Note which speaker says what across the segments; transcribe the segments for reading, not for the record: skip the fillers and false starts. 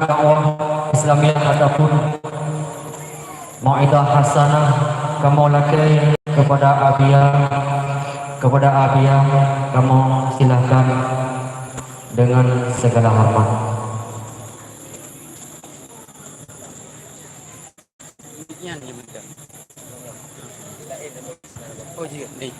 Speaker 1: dakwah Islamiyah ataupun mau'idah hasanah kamu lakai kepada Abia kamu silahkan dengan segala hormat.
Speaker 2: Oh iya, nih.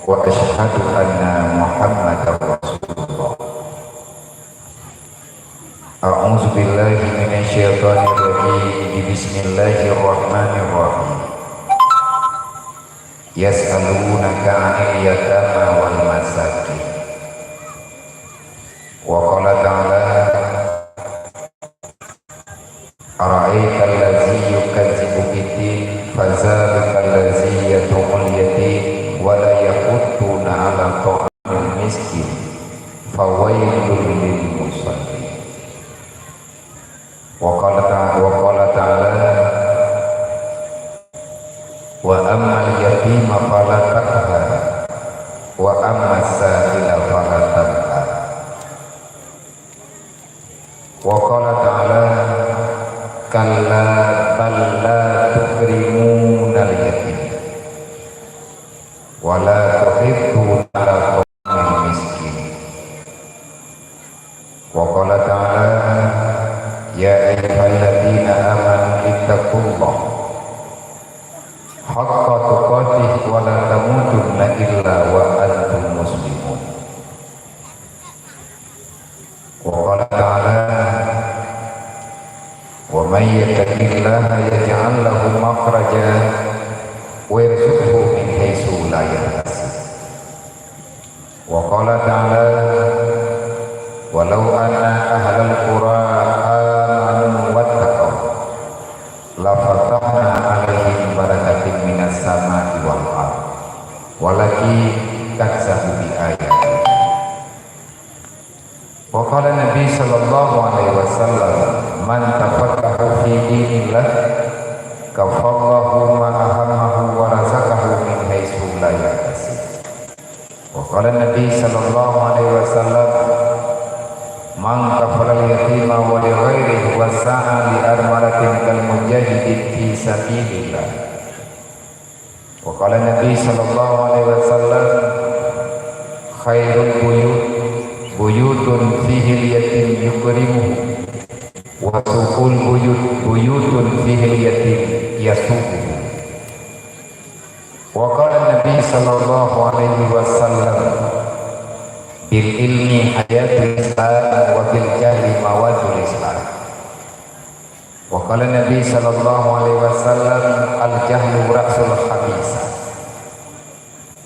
Speaker 3: Wa asyhadu anna Muhammadar Rasulullah. A'udzu billahi minasyaitonir rajim. Bismillahirrahmanirrahim. Yas'alunaka 'anil yatama wal masakin. Wa qala ta'ala ara'aita allazi yukadzibu bid-din fadzalika allazi yad'ul yatim wa la yaquttuna 'ala ta'amil miskin fawailul lil musallin. Wa qala ta'ala wa ammal yatima fala taqhar wa ammas sa'ila fala tanhar. Wa qala ta'ala kalla bal la tukrimunal yatim wa la tuhibbuna ta'amal miskin. Wa qala ta'ala ya ayyuhalladzina amanu ittaqullaha haqqa tuqatih wa la tamutunna illa wa antum muslimun. Wa qala ta'ala wa may yattaqillaha yaj'al lahu makhraja wa yarzuqhu min haitsu la yahtasib. Wa qala ta'ala walau anna ahlal qura amanu wattaqaw la fatahna 'alaihim barakatin minas samai wal ardh walakin kadzabu bi ayatina. Wa qala Nabi sallallahu alaihi wasallam man tafaqaha fi dinillah kafallahu ma ahammahu wa razaqahu min haitsu la yahtasib. Wa qala Nabi sallallahu alaihi wasallam man kafala yatima wa li ghairihi wa sa'a li armalatin kal mujahidin fi sabilillah. Wa qala Nabi sallallahu alaihi wasallam khairul buyutun fihi yatim yukrimuhu wa suqul buyutun fihi yatim yasuquhu. Wa qala Nabi sallallahu alaihi wasallam bil ilmi hayatul islam wa bil jahli mawadul islam. Wa qala Nabi sallallahu alaihi wasallam al jahlu ra'sul khabisa.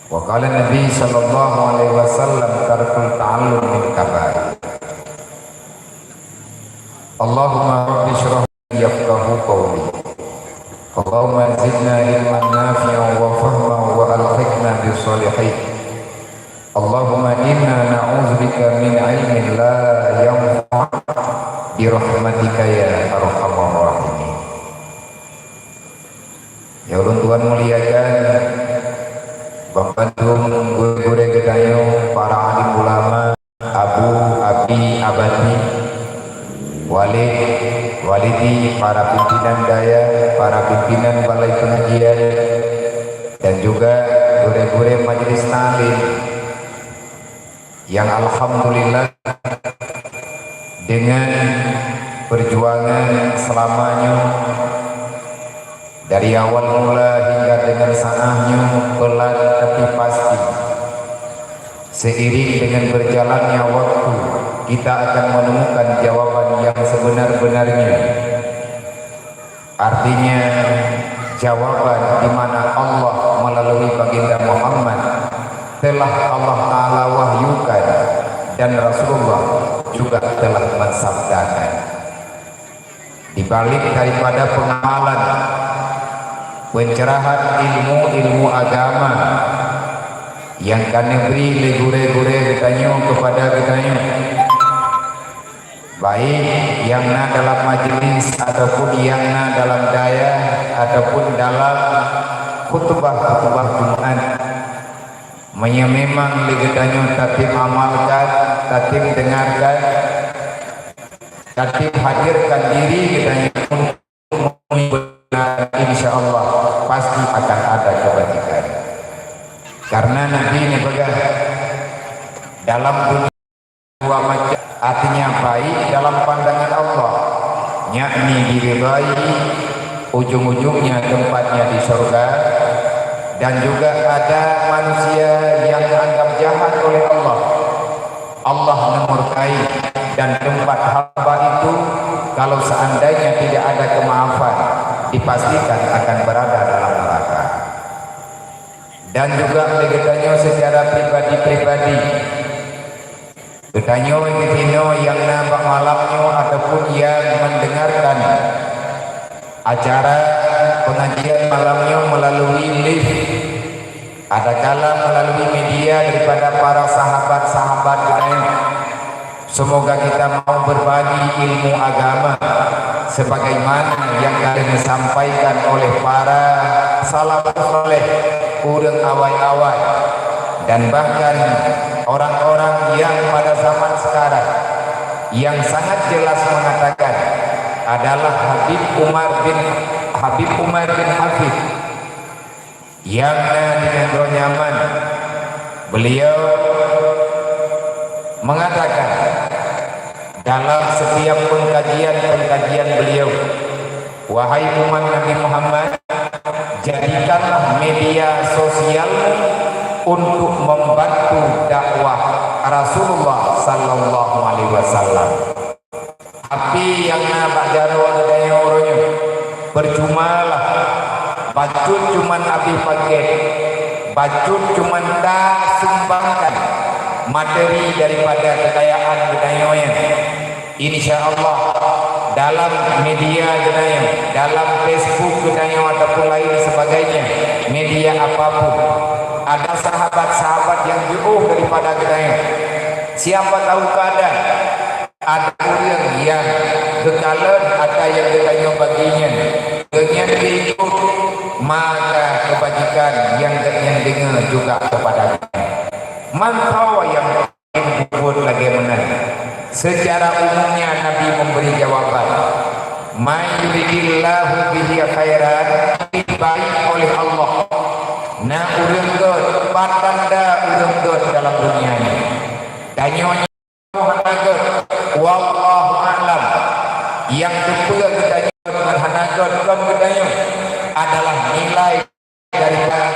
Speaker 3: Wa qala Nabi sallallahu alaihi wasallam tarkul ta'allum min kabair. Allahumma rabbi shrah li yafqahu qawli. Allahumma zidna ilman nafi'an wa fahman wa alhiqna bis salihin. Allahumma inna na'udzubika min ilmin la yanfa' bi rahmatika ya arhamar rahimin. Ya Allah Tuhan muliakan Bangkandung guru-guru gedayo para alim ulama abu abi abadi walidi para pimpinan daya para pimpinan balai pengajian dan juga guru-guru majelis taklim yang alhamdulillah dengan perjuangan selamanya dari awal mula hingga dengan saatnya pelan tapi pasti, seiring dengan berjalannya waktu kita akan menemukan jawaban yang sebenar-benarnya. Artinya jawaban di mana Allah melalui baginda Muhammad telah Allah Ta'ala wahyukan dan Rasulullah juga telah mensabdakan, di balik daripada pengamalan pencerahan ilmu-ilmu agama yang kan beri legure-gure ketanyo kepada ketanyo, baik yang na dalam majelis ataupun yang na dalam daya ataupun dalam khutbah-khutbah Jumat, memang legetanyo tatip amalkan, tatip dengarkan, tatip hadirkan diri ketanyo, insyaallah pasti akan ada kebajikan. Karena Nabi ini dalam dunia dua macam, artinya baik dalam pandangan Allah, yakni diridai, ujung-ujungnya tempatnya di surga, dan juga ada manusia yang dianggap jahat oleh Allah, Allah memurkai, dan tempat hamba itu kalau seandainya tidak ada kemaafan dipastikan akan berada dalam neraka. Dan juga legetanyo secara pribadi-pribadi, getanyo getino yang nampak malamnya ataupun yang mendengarkan acara pengajian malamnya melalui live, adakala melalui media daripada para sahabat-sahabat getanyo. Semoga kita mau berbagi ilmu agama sebagaimana yang kalian disampaikan oleh para salafus saleh, urang awal-awal, dan bahkan orang-orang yang pada zaman sekarang yang sangat jelas mengatakan adalah Habib Umar bin Hafid yang dengan nyaman. Beliau mengatakan dalam setiap pengkajian beliau, wahai umat Nabi Muhammad, jadikanlah media sosial untuk membantu dakwah Rasulullah sallallahu alaihi wasallam. Tapi yang nak jarwa daya orangnya percumalah bacut cuman habis paket, bacut cuman dah sumbangkan materi daripada kekayaan budayanya. Insyaallah dalam media budaya, dalam Facebook budaya ataupun lain sebagainya, media apapun, ada sahabat-sahabat yang jauh daripada budaya. Siapa tahu keadaan ada orang yang kekalan ada yang budaya baginya, dengan diikut maka kebajikan yang dengar juga kepada manfawa yang buat lagi menang. Secara umumnya Nabi memberi jawaban, "Man yuridillahu bihi khairan", dibaik oleh Allah. Na urang god patanda urang god dalam dunia ini. Danyonya hanagot wallahu a'lam. Yang kedua kita dengan hanagot kan gedanyo adalah nilai daripada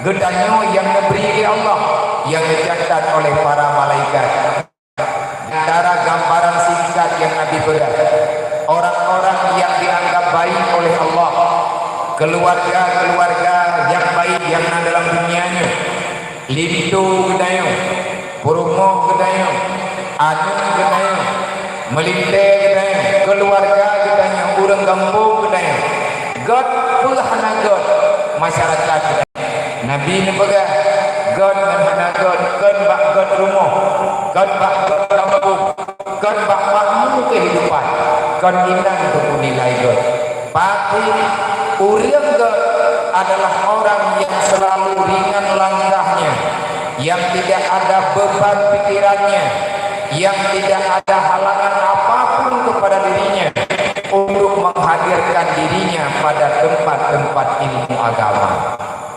Speaker 3: gedanyo yang diberi oleh Allah, yang dicatat oleh para malaikat. Antara gambaran singkat yang Nabi beri, orang-orang yang dianggap baik oleh Allah, keluarga-keluarga yang baik yang ada dalam dunianya, lintu gedayo, purumo gedayo, anu gedayo, melinte gedayo, keluarga gedayo, urang kampung gedayo, God pulahana God masyarakat. Nabi ini bega God menghana God bak God rumah, God bak God kampung, God bak makmur kehidupan, God indah untuk menilai God. Tapi urang God adalah orang yang selalu ringan langkahnya, yang tidak ada beban pikirannya, yang tidak ada halangan apapun kepada dirinya untuk menghadirkan dirinya pada tempat-tempat ilmu agama.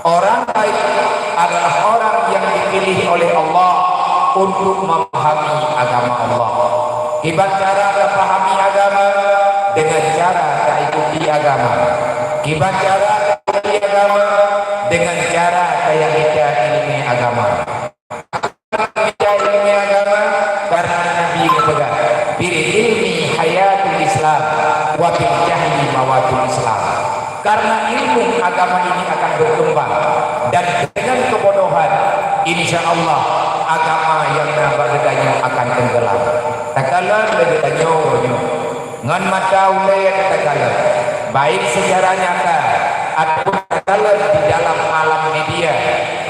Speaker 3: Orang baik adalah orang yang dipilih oleh Allah untuk memahami agama Allah. Ibarat cara memahami agama dengan cara mengikuti agama. Ibarat cara mengikuti agama dengan cara kayak kita ilmu agama. Kita ilmu agama karena Nabi berkata, "Bil ilmi hayatul Islam, wa bil jahli mawatul Islam." Karena ilmu agama ini akan berkembang dan dengan kebodohan insyaallah agama yang nampak gedanya akan tenggelam. Takalan gedanya ngan mata ulaya takalan. Baik secara nyata ataupun takalan di dalam alam media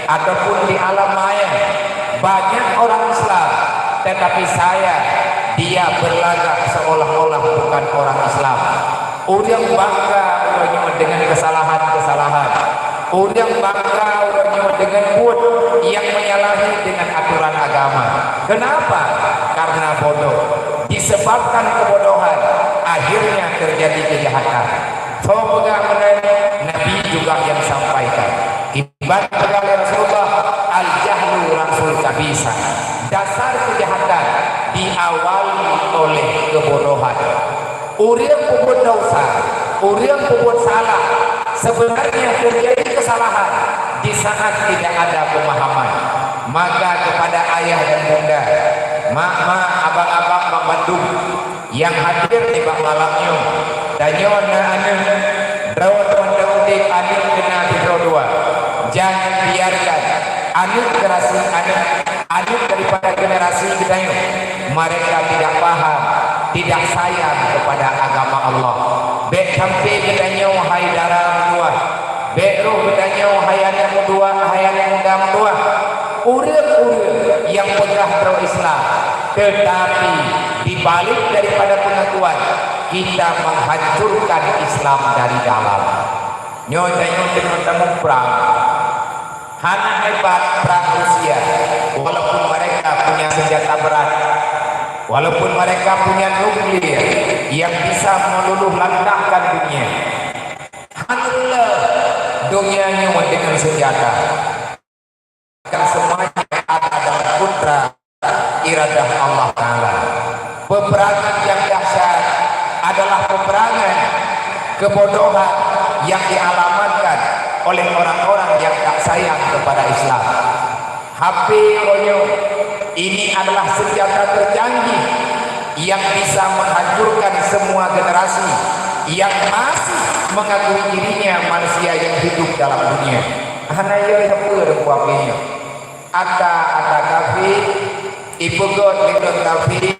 Speaker 3: ataupun di alam maya, banyak orang Islam tetapi dia berlagak seolah-olah bukan orang Islam. Orang bangga orangnya dengan kesalahan-kesalahan. Orang bangga orangnya dengan buat yang menyalahi dengan aturan agama. Kenapa? Karena bodoh. Disebabkan kebodohan, akhirnya terjadi kejahatan. Semoga Nabi juga yang sampaikan. Ibarat kata Rasulullah, al-jahlu rasul kabisa. Dasar kejahatan diawali oleh kebodohan. Orang berbuat dosa, orang berbuat salah, sebenarnya terjadi kesalahan di saat tidak ada pemahaman. Maka kepada ayah dan bunda, mak, abang-abang, bang Bandung yang hadir di bang malamnya, danyona anu, rawat mendaudik anu kena dua. Jangan biarkan anu generasi anu daripada generasi kita ini, mereka tidak paham, tidak sayang kepada agama Allah. Bek sampai katanya wahai darah dua, bek roh katanya wahai anak dua, wahai anak muda dua. Urut-urut yang pernah berislam, tetapi dibalik daripada pengakuan kita menghancurkan Islam dari dalam. Nyonya temu perang, hana hebat perang Rusia, walaupun mereka punya senjata berat. Walaupun mereka punya nuklir yang bisa meluluh lantahkan dunia, alhamdulillah dunianya dengan senjata. Kan semuanya ada dalam putra iradah Allah Ta'ala. Peperangan yang dahsyat adalah peperangan kebodohan yang dialamatkan oleh orang-orang yang tak sayang kepada Islam. HP Ronyo ini adalah senjata tercanggih yang bisa menghancurkan semua generasi yang masih mengakui dirinya manusia yang hidup dalam dunia. Hanaya apa rupapinya? Ata kafi, ibugot lekot kafi,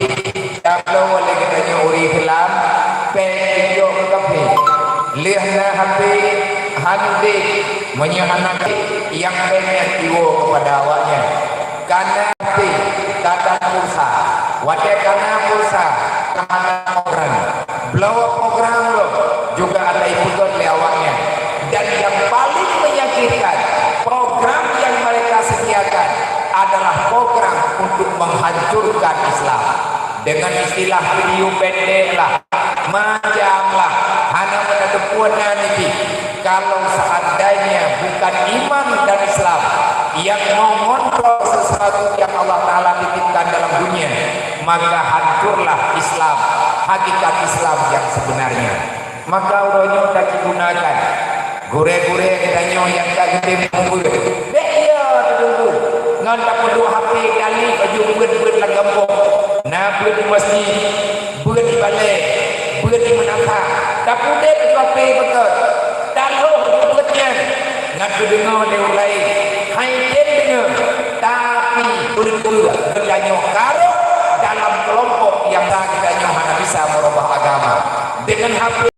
Speaker 3: dablo oleh katanya uri hilam, penjo kafi, lihatlah HP handi menyahanati yang banyak iwo kepada awaknya. Karena kata pulsa, wadah karena pulsa, karena program, blow program lo juga ada ikut lewatnya. Dan yang paling menyakitkan, program yang mereka sediakan adalah program untuk menghancurkan Islam. Dengan istilah video pendek lah, macam lah, hanya menentukan ini. Kalau seandainya bukan iman dan Islam yang mengontrol sesuatu yang Allah Ta'ala titipkan dalam dunia, maka hancurlah Islam, hakikat Islam yang sebenarnya. Maka urutnya tak digunakan gure-gure katanya yang tak gede mengumpul dek ya dulu ngan tak perlu HP kali baju buat lah gampang nah buat di masjid, buat di balai, buat di menata tak boleh baju HP betul tak loh buatnya ngan kedengar dia mulai hai dengar tapi betul katanya karo dalam kelompok yang tak katanya hanya bisa merubah agama dengan HP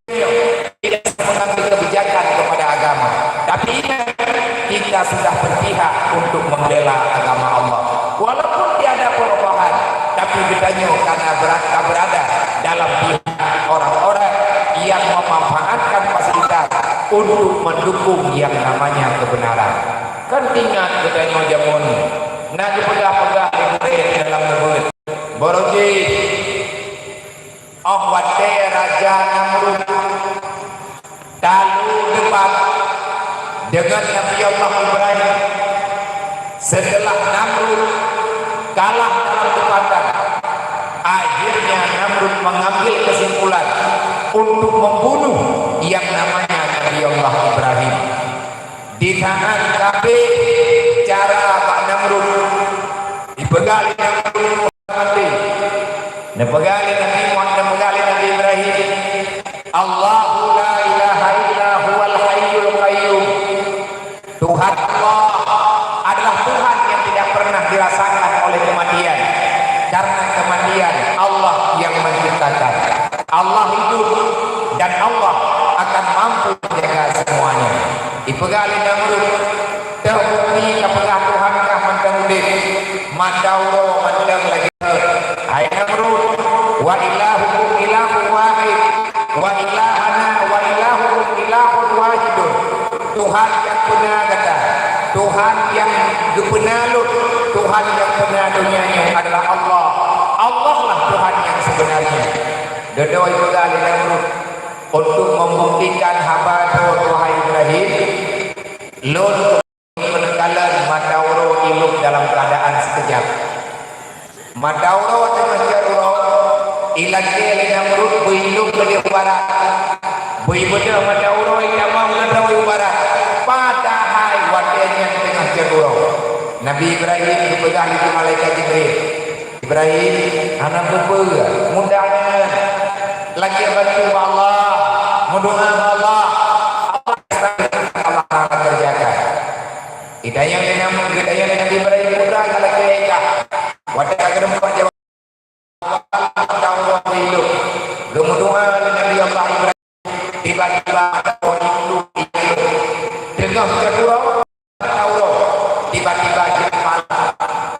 Speaker 3: tidak mengambil kebijakan kepada agama, tapi ingat kita sudah berpihak untuk membela agama Allah. Walaupun tiada perubahan, tapi katanya karena berada dalam pihak orang-orang yang memanfaatkan fasilitas untuk mendukung yang namanya kebenaran. Kan ingat katanya jamun, nak dipegang-pegang dalam nebut. Boroji, wate Raja Namrud lalu depan dengan Nabi Allah Ibrahim. Setelah Namrud kalah dalam debatan, akhirnya Namrud mengambil kesimpulan untuk membunuh yang namanya Nabi Allah Ibrahim. Di tangan kabeh cara Pak Namrud dipegali Namrud mati, dipegali Nabi Muhammad, dipegali Nabi Ibrahim. Allahu la ilaha illa huwal hayyul qayyum. Tuhan Allah adalah Tuhan yang tidak pernah dirasakan kematian Allah yang menciptakan. Allah hidup dan Allah akan mampu menjaga semuanya. Ipegali Namrud terbukti kepegah Tuhan kah mentang udip madauro mentang lagi. Hai Namrud, wa ilahukum ilahu wahid wa ilahana wa ilahukum ilahun wahidun. Tuhan yang benar kata, Tuhan yang gepenalut, Tuhan yang benar dunianya adalah Allah. Allah lah Tuhan yang sebenarnya. Dodoi pegali Namrud untuk membuktikan haba Tuhan Ibrahim lun menekalan madauro iluk dalam keadaan sekejap. Madauro tengah jaruro ilake le Namrud builuk ke barat. Bui beda madauro ikama mendawi barat. Padahal wadenya tengah jaruro. Nabi Ibrahim dipegang di malaikat Jibril. Ibrahim anak berbeza mudahnya lagi bantu Allah, mendoa Allah, Allah akan kerjakan. Hidayah yang Nabi Ibrahim mudah kalau kita wadah akan empat jawab Allah hidup. Gemuduhan Nabi Allah Ibrahim tiba-tiba hidup dengan kedua Taurat tiba-tiba jepal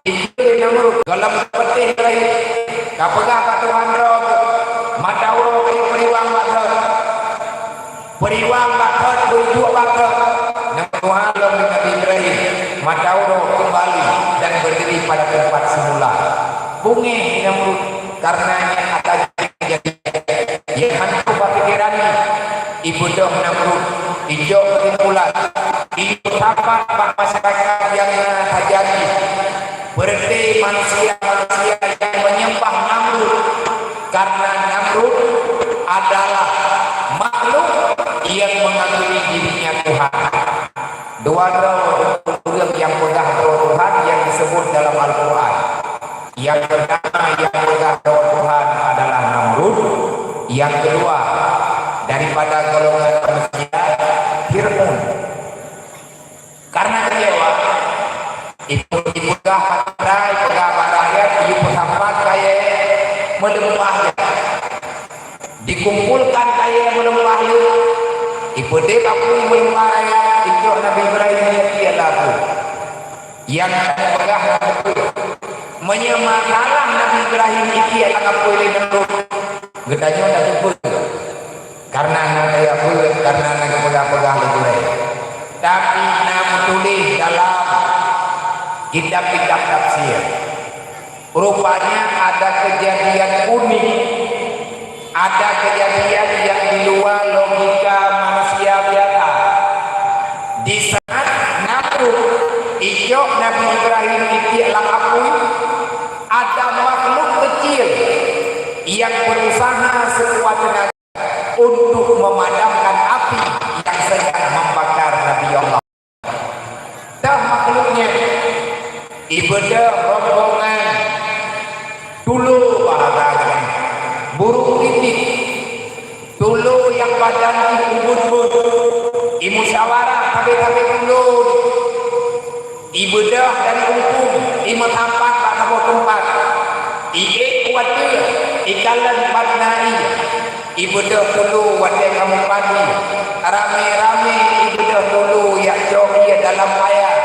Speaker 3: itu yang dalam petih Ibrahim kapagah ka Tuhan roh madauro periwang bakat berjuang bakat dan Tuhan dalam Nabi Ibrahim madauro kembali dan berdiri pada tempat semula. Bungi Namrud karenanya akan jadi yang hantu pikirannya ibu dah Namrud hijau ketimpulan ibu tapak masyarakat yang terjadi berarti manusia-manusia yang menyembah Namrud karena Namrud adalah makhluk yang mengakui dirinya Tuhan. Dua yang pegang roh Tuhan yang disebut dalam Al-Quran. Yang pertama yang pegang roh Tuhan adalah Namrud. Yang kedua daripada golongan manusia Fir'aun. Karena kecewa ibu dah patrai pegabat rakyat ibu sampat kaya melempah dikumpulkan kaya melempah ibu dek aku melempah rakyat itu Nabi Ibrahim dia laku yang pegah menyemakalah Nabi Ibrahim itu yang aku ini menurut gedanya dah kumpul karena anak aku karena anak pegah-pegah lebih tapi nama tulis dalam kitab-kitab tafsir rupanya ada kejadian unik, ada kejadian yang di luar logika manusia biasa. Di saat Namrud ijok Nabi Ibrahim ditiaklah akui ada makhluk kecil yang berusaha sekuat tenaga untuk memadamkan api yang sedang membakar Nabi Allah. Dah makhluknya ibadah rombongan dulu bahasa burung titik dulu yang badan ubud-ubud imusyawarah tapi dulu ibadah dan hukum imat empat tak tahu tempat iik wadir ikalan padnai ibadah dulu wadir kamu padi rame-rame ibadah dulu yang jauh ia dalam ayat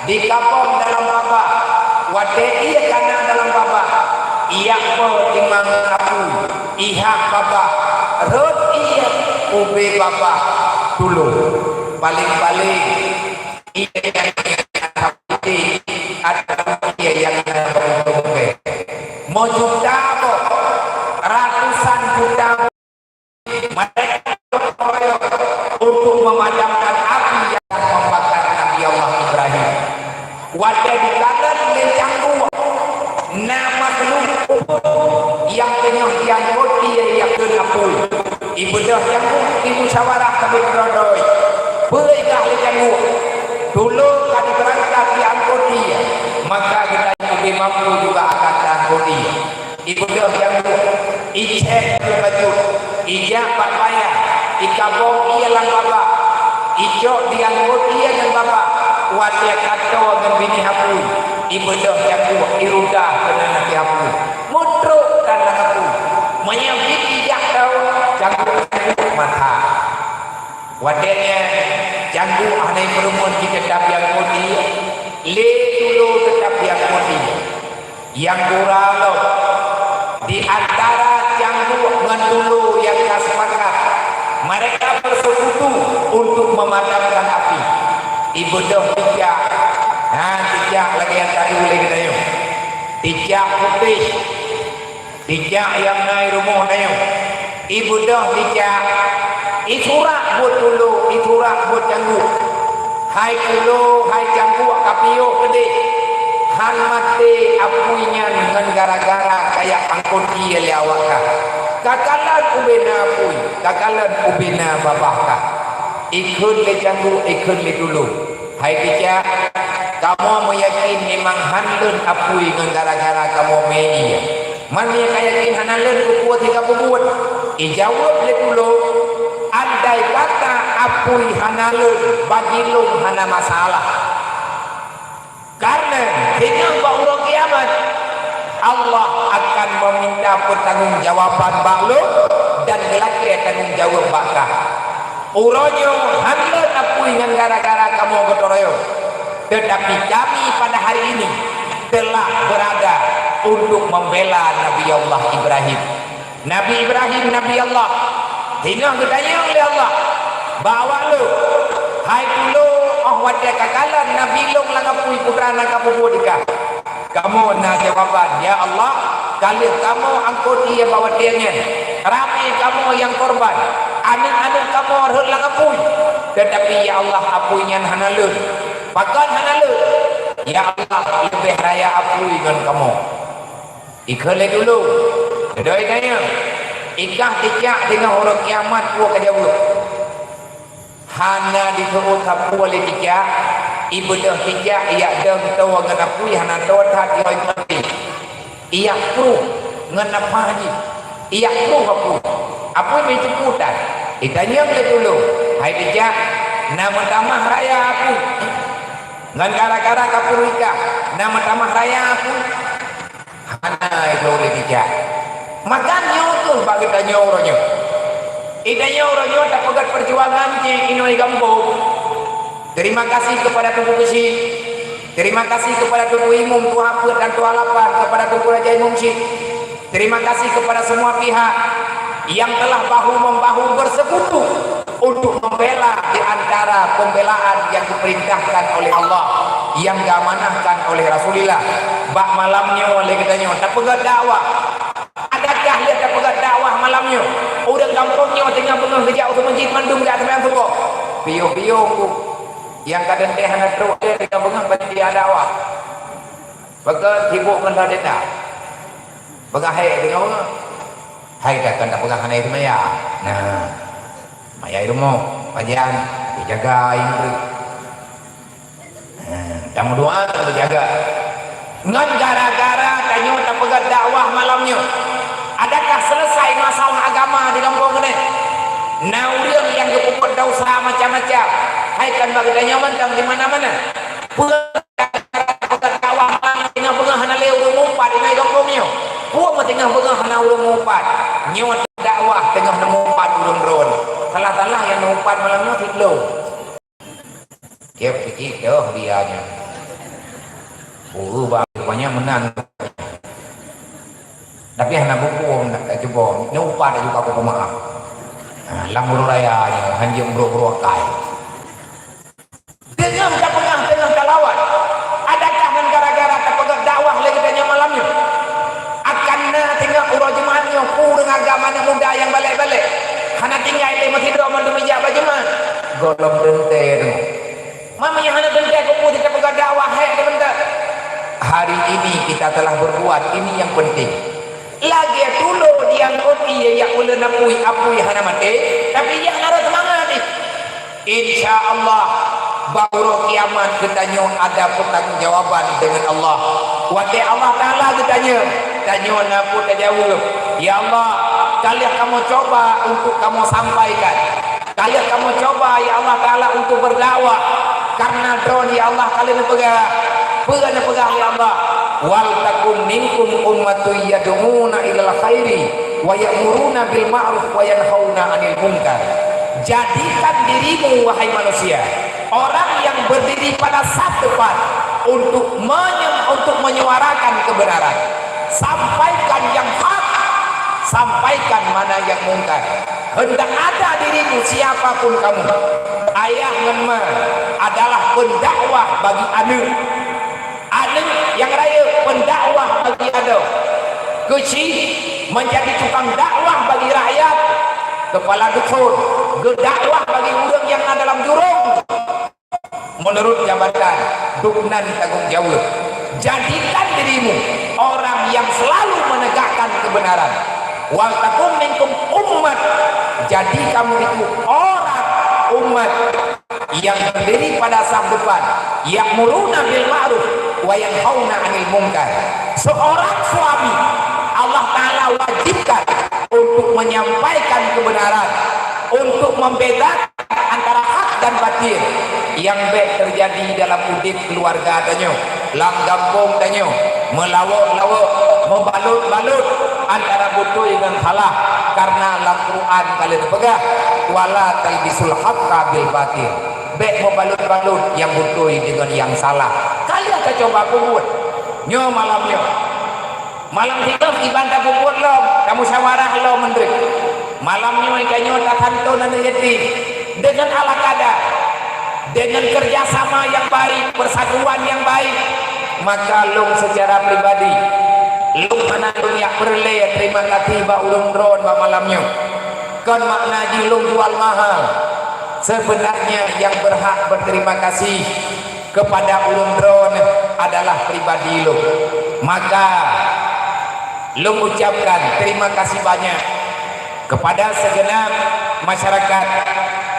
Speaker 3: di kapong dalam baba wate iya kana dalam baba iya po timang aku ihak baba rot iya ube baba dulu paling-paling iya yang hati ada iya yang ube mau juta po ratusan juta mereka untuk memadamkan api yang membakar Nabi Allah Ibrahim. Wadah di kanan mencanggu nama kelumpuk yang penyakit dia yang kenapul ibu dah yang ibu syawarah kami berodoi berikah lecanggu dulu kami berangkat di angkoti maka kita lebih mampu juga akan angkoti ibu dah yang icek baju ijak pakaya ikabong ia lang baba ijok di angkoti dan baba wadah kacau dan bini hapu ibadah yang kuat irudah kena nanti hapu mata wadenya janggu anai perumun kita tetap yang kodi le dulu tetap yang kodi yang kurang di antara janggu dengan dulu yang sepakat mereka bersekutu untuk memadamkan api ibadah tiga tiga lagi yang tadi boleh kita yuk tiga putih tiga yang naik rumah na yuk ibadah tiga iturak buat dulu iturak buat janggu hai dulu hai janggu kapiyo gede han mati apuinya dengan gara-gara kayak angkut dia lewakah kakalan ubena apui kakalan ubena babahkah ikut le janggu ikut le dulu hai tiga kamu meyakin memang handun apui dengan gara-gara kamu meia mana yang yakin hanalun kuat tiga buat ijawab le dulu andai kata apui hanalun bagi lung hana masalah karena dengan bauran kiamat Allah akan meminta pertanggungjawaban bakluk dan gelaknya tanggungjawab bakah uronyo handun apui dengan gara-gara kamu ketoroyo tetapi kami pada hari ini telah berada untuk membela Nabi Allah Ibrahim Nabi Allah tinggal ketanya oleh Allah bawa lu hai dulu wadah kakalan Nabi long langapui putra nakapupu dikah kamu nak jawaban ya Allah kali kamu angkut dia bawa dia nyen ramai kamu yang korban anak-anak kamu harus langapui tetapi ya Allah apuinya hanalun pakan hanalun ya Allah lebih raya apui dengan kamu ikhlas dulu kedoi tanya ikah tijak dengan orang kiamat gua kejauh hana disuruh kapu oleh tiga ibadah tiga ia deng tahu dengan apui hana tahu tak dia mati ia pru dengan apa haji ia pru apui mencukutan itanya boleh dulu hai tiga nama tamah raya apui dengan gara-gara kapu nikah nama tamah raya apui hana itu oleh tiga makanya tu bagi tanya orangnya idanya orangnya tak pegat perjuangan di Inoi Gampung terima kasih kepada Tuku Besi terima kasih kepada Tuku Imum Tuha Put dan Tuha Lapan kepada Tuku Raja Imum Syed terima kasih kepada semua pihak yang telah bahu-membahu bersekutu untuk membela di antara pembelaan yang diperintahkan oleh Allah yang diamanahkan oleh Rasulullah bak malamnya oleh katanya tak pegat dakwah adakah dia tak pegat dakwah malamnya udah kampungnya tengah pengah kerja untuk masjid mandung dah sampai tu kok bio-bio yang kadang teh hana teruk dia tengah pengah pada dia dakwah pegat sibuk dengan data pegat hai tengah pengah hai takkan tak pegat hana itu maya nah maya itu mau pajan dijaga itu tamu doa terjaga ngan gara-gara tanya tak pegat dakwah malamnya adakah selesai masalah agama di kampung ini nauriang yang kepuput dosa macam-macam hai kan bagi tanya mentang di mana-mana pegat dakwah malam tengah pengah hana leu rumumpat di kampungnya puak tengah pengah hana rumumpat nyot dakwah tengah rumumpat urun-urun salah-salah yang rumumpat malamnya tidlo dia fikir dianya banyak menang tapi hanya buku nak jebol ni upah juga aku pemaaf lamur raya hanjung bro-bro kai dengan tak pegang dengan talawat adakah gara-gara tak pegang dakwah lagi tanya malamnya akan tinggal urut jemaatnya kurang agama muda yang balik-balik hanya tinggal di masjid Rahman di meja bajemaat golong dente tu mamanya hanya dente aku tidak pegang dakwah hai bentar hari ini kita telah berbuat ini yang penting lagi dulu dia ngoti ya ulun apui hana mati tapi dia harus semangat insyaallah baru kiamat kitanya ada pertanggungjawaban dengan Allah wahai Allah Taala kitanya tanya napu tajawab ya Allah kalian kamu coba untuk kamu sampaikan kalian kamu coba ya Allah Taala untuk berdakwah karena drone ya Allah kalian pegang ya Allah wal takum minkum ummatun yad'una ilal khairi wa ya'muruna bil ma'ruf wa yanhauna 'anil munkar. Jadikan dirimu wahai manusia orang yang berdiri pada saf depan untuk menyuarakan kebenaran. Sampaikan yang hak, sampaikan mana yang mungkar. Hendak ada dirimu siapapun kamu, ayah ngenma adalah pendakwah bagi anak, anak yang raya pendakwah bagi anak, kecil menjadi tukang dakwah bagi rakyat, kepala dusun dakwah bagi orang yang ada dalam jurung menurut jabatan dukungan tanggung jawab. Jadikan dirimu orang yang selalu menegakkan kebenaran. Wal takum minkum ummat, jadi kamu itu orang umat yang berdiri pada saf depan, ya'muruna bil ma'ruf wa yanhauna 'anil munkar. Seorang suami Allah Ta'ala wajibkan untuk menyampaikan kebenaran, untuk membedakan antara hak dan batil. Yang baik terjadi dalam udip keluarga tanya, lang gampung tanya, melawak-lawak, membalut-balut antara betul dengan salah, karena dalam Quran kalian pegah wala talbisul haqqa bil batil. Baik membalut-balut yang betul dengan yang salah. Kalian akan coba puput nyo malamnya, malam tiga ibanda puput lo, kamu syawarah lo menteri malamnya ikannya tak hantu dan yatim dengan ala kadar, dengan kerjasama yang baik, persatuan yang baik, maka lung secara pribadi lung mana lung yang berle terima kasih ba ulung drone ba malamnya kan makna jilung jual mahal. Sebenarnya yang berhak berterima kasih kepada ulung drone adalah pribadi lung, maka lung ucapkan terima kasih banyak kepada segenap masyarakat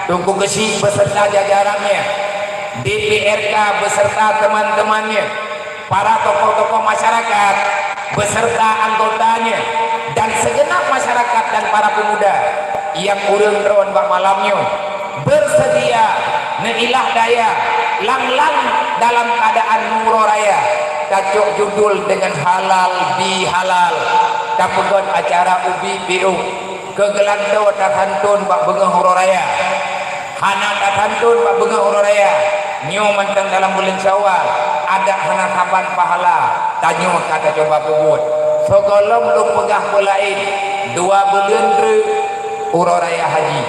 Speaker 3: Tungku Gesi beserta jajarannya, DPRK beserta teman-temannya, para tokoh-tokoh masyarakat beserta anggotanya, dan segenap masyarakat dan para pemuda yang urung drone bak malamnya bersedia neilah daya lang-lang dalam keadaan muro raya kacok judul dengan halal bihalal tapegon acara ubi biru kegelando takantun bak bengang huro raya hana takantun bak bengang huro raya nyo mantang dalam bulan Syawal ada hanapan pahala tanyo kata coba pubut sogolom lu pegah pulain 2 bulan huro raya haji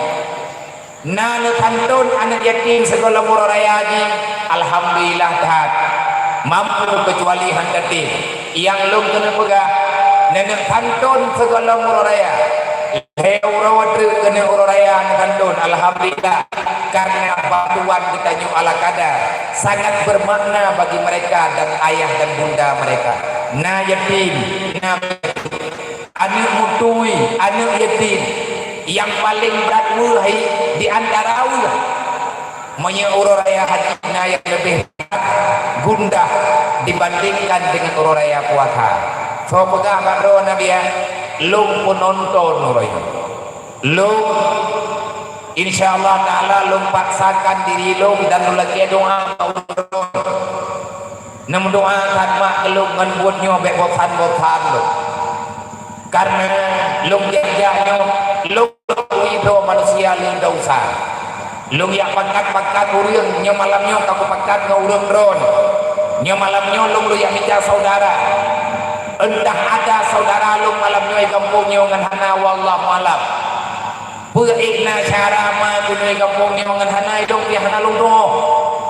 Speaker 3: nana kantun anak yatim segolom huro raya haji alhamdulillah tahat mampu kecuali handatin yang lu kena pegah nana kantun segolom huro raya heurawatu kena huro raya kantun alhamdulillah karena bantuan kita nyu ala kadar sangat bermakna bagi mereka dan ayah dan bunda mereka. Na yatim, na anak mutui, anak yatim yang paling berat mulai di antara Allah menyuruh raya haji yang lebih gundah dibandingkan dengan urut raya puasa. So pegah bakro Nabi ya, lung pun nonton urut lung. InsyaAllah ta'ala lung paksakan diri lung dan lung lagi doa nam doakan mak lung ngenbuatnya bosan-bosan lung karena lung jajahnya lung itu manusia lung dosa lung yang pakat-pakat urang nya malamnya kaku pakat ngurang drone nya malamnya lung yang minta saudara entah ada saudara lung malamnya kampungnya ngan hana wallahu alam Puikna cara ma gunoi kampung ni mangan hana idong dia hana lung doh,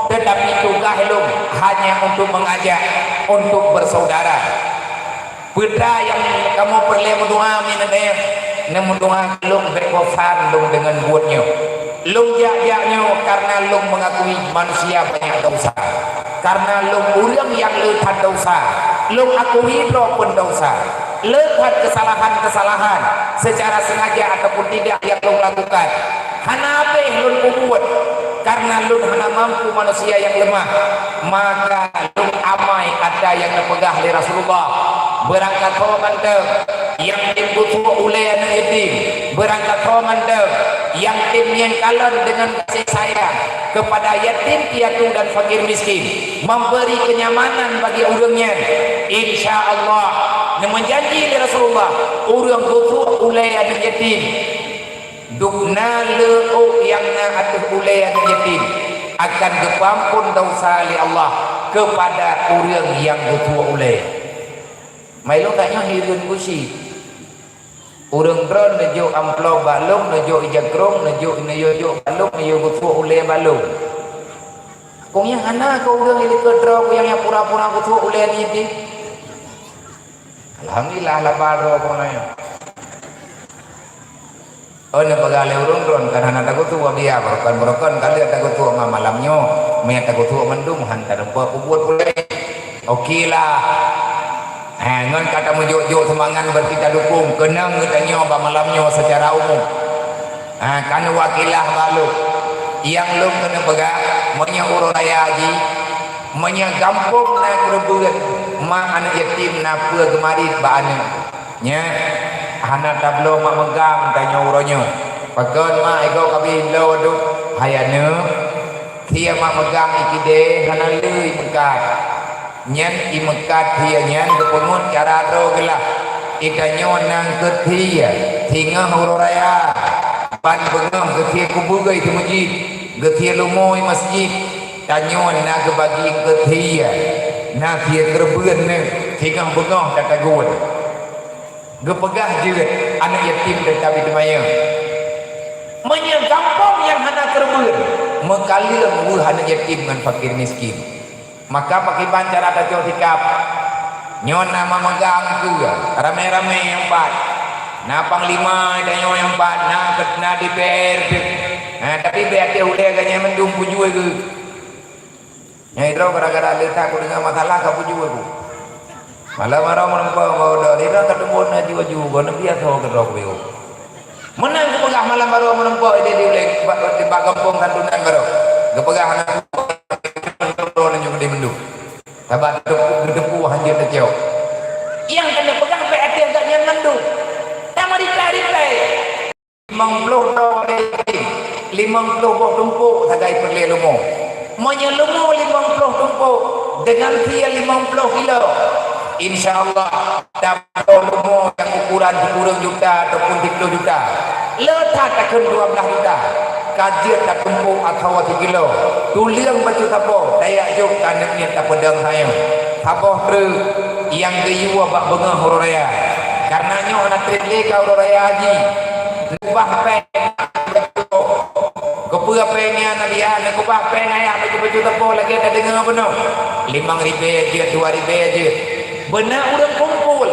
Speaker 3: tetapi juga helung hanya untuk mengajak untuk bersaudara. Putra yang kamu perlu berdoa minadaya, namun doa lung berkosan lung dengan buatnya, lung jaknya karena lung mengakui manusia banyak dosa, karena lung urang yang lekat dosa, lung akui roh pun dosa. Lekat kesalahan-kesalahan secara sengaja ataupun tidak yang lu lakukan. Hana apa yang lu buat? Karena lu hana mampu manusia yang lemah, maka lu amai ada yang dipegah oleh Rasulullah. Berangkat kau mantap yang dibutuh oleh anak yatim, berangkat kau mantap yang tim yang kalah dengan kasih sayang kepada yatim piatu dan fakir miskin, memberi kenyamanan bagi urangnya. Insya Allah menjanji Rasulullah urang kutu ulai anak yatim dukna leu yang na atuh ulai anak yatim akan dipampun dosa oleh Allah kepada urang yang kutu ulai. Mai lu tanya hirun kusi urang dron nejo amplop balung nejo ijakrong nejo nejo balung nejo kutu ulai balung. Kung yang anak kau urang ini kedro yang pura-pura kutu ulai ni yatim. Alhamdulillah lah baro kau nanya. Oh ni pegale urung dron karena takut tua dia berkan kali takut tua malamnya, me takut tua mendung hantar apa buat pulai. Okeylah. Ngan kata menjuk-juk semangat berkita dukung kenang kita nyoba malamnya secara umum. Kan wakilah balu yang lum kena pegak monya urang raya haji monya gampung na kerebuan ma anak yatim na pua gemari baane nya hana tablo mak megang tanya uronyo pagon mak ego kabi lo du hayane kia mak megang ikide hana lui mekat nyen i mekat dia nyen kepungun cara ro gelah ikanyo nang ketia tinga huru raya pan bengam ketia kubugai di masjid ketia lumoi masjid tanyo na kebagi ketia na kia kerbeun ne tinga bengam kata gue gepegah juga anak yatim dan tabi demaya menyagampang yang hana kerbeun mekalir mu anak yatim dengan fakir miskin maka pakai bancar ada jauh sikap nyon nama megang juga rame-rame yang empat na panglima dan nyon yang empat na DPR tapi BRT udah agaknya mendung puju itu nyai gara-gara letak aku dengan masalah kau puju aku malam marah menempa mau dari dah ketemu na jiwa-jiwa na biasa ho gerok beo menang ku pegah malam baru menempa dia di kampung kantunan baru gepegah anak na nyung di mendung tabat depu hanjir teceo yang kena pegang PRT agaknya mendung sama reply 50 dolar 50 boh tumpuk tagai perle lumo monya lumo 50 tumpuk dengan dia 50 kilo InsyaAllah dapat lumo yang ukuran 10 juta ataupun 30 juta letak takkan 12 juta kajian tak tumpuk atau 3 kilo tuliang baju tapo dayak jok kanaknya tak pedang saya tapo ter yang geyua bak bengah hororaya karena nyo anak triple ka hororaya haji lebah pen kepua pennya nabiah nak kubah pen ayah baju tapo lagi ada dengar benar 5,000 aja 2,000 aja benar udah kumpul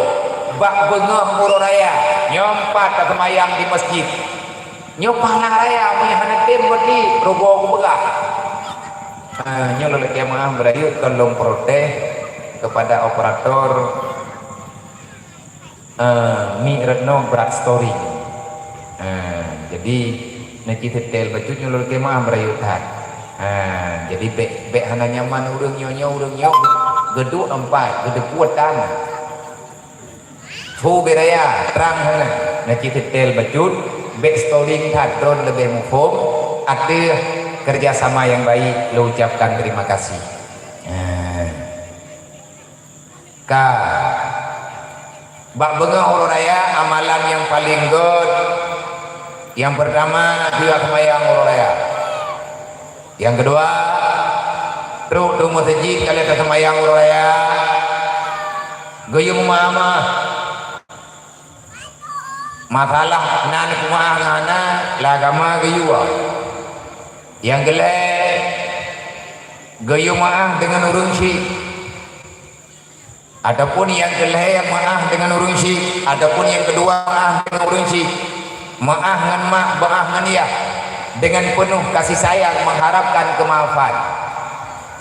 Speaker 3: bak bengah hororaya nyompat tak semayang di masjid nyopah raya punya hana tim berdi robo begah nyolol jamaah berayu tolong protes kepada operator Mi Retno Berat Story jadi nanti detail baju nyolol jamaah berayu tat jadi bek hana nyaman urang nyo geduk empat geduk kuatan fu beraya terang hana nanti detail baju backstory hadron lebih mufhum ada kerjasama yang baik lo ucapkan terima kasih bak bengah orang raya amalan yang paling good yang pertama dia semayang orang raya yang kedua truk tu masjid kalian semayang orang raya gayung mama masalah nan kumah ngana lagama gayua yang gelek gayu maah dengan urung syik adapun yang gelek maah dengan urung syik adapun yang kedua maah dengan urung syik maah ngan mak baah ngan ya dengan penuh kasih sayang mengharapkan kemaafan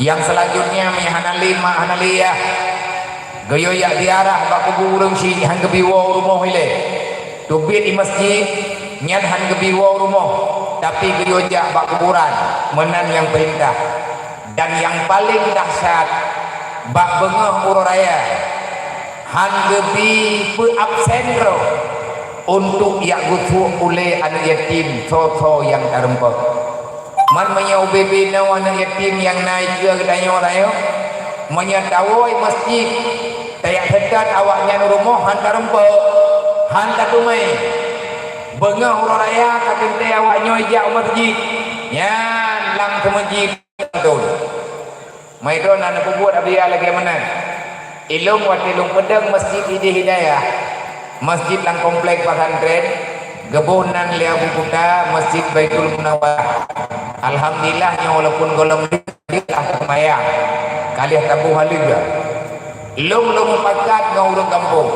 Speaker 3: yang selanjutnya mihanali mahanaliyah gayu ya diarah baku urung syik hang kebiwa rumah ile tubit di masjid nyan han gebiwa rumah tapi gereja bak kuburan menan yang perintah dan yang paling dahsyat bak bengah urang raya han gebi pe absen ro untuk yak gutu oleh anak yatim toto yang tarempek man menya UBB na anak yatim yang naik ke danyo raya menya dawai masjid tayak sedat awaknya rumah han tarempek han katumai bengah huruf raya kakente awak nyoy jak masjid nyan lang ke masjid betul mai don anak buat abia lagi mana ilung watilung pedang masjid Ide Hidayah masjid lang komplek pesantren gebunan lia bukuta masjid Baitul Munawwarah alhamdulillahnya walaupun golong dia kemayang kalian tabu haliga lung pakat ngurung kampung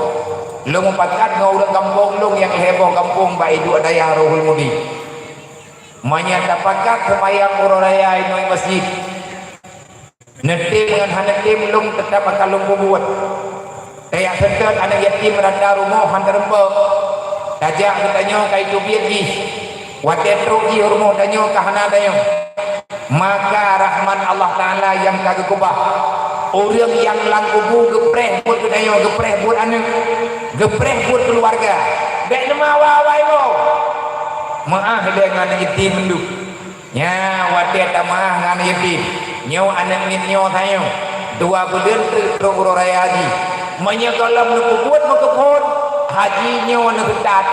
Speaker 3: lung pakat ngurung kampung lung yang heboh kampung baidu daya rohul mudi manya tapakat kemayang uraya ini masjid netim dengan hanetim lung tetap akan lung bubuat kayak sedot anak yatim randa rumah hantar rembak tajak katanya kai tu biagi watet rugi rumah danyo kahana danyo maka rahman Allah Ta'ala yang kagak kubah orang yang lang kubu gepreh buat danyo gepreh buat anak gepreh buat keluarga dek nama wawai wo maaf dengan yatim menduk nya watet maaf dengan yatim nyaw anak nyaw tayo dua bulan tu raya haji menyekalam nukubuat makapun haji nyaw nukutat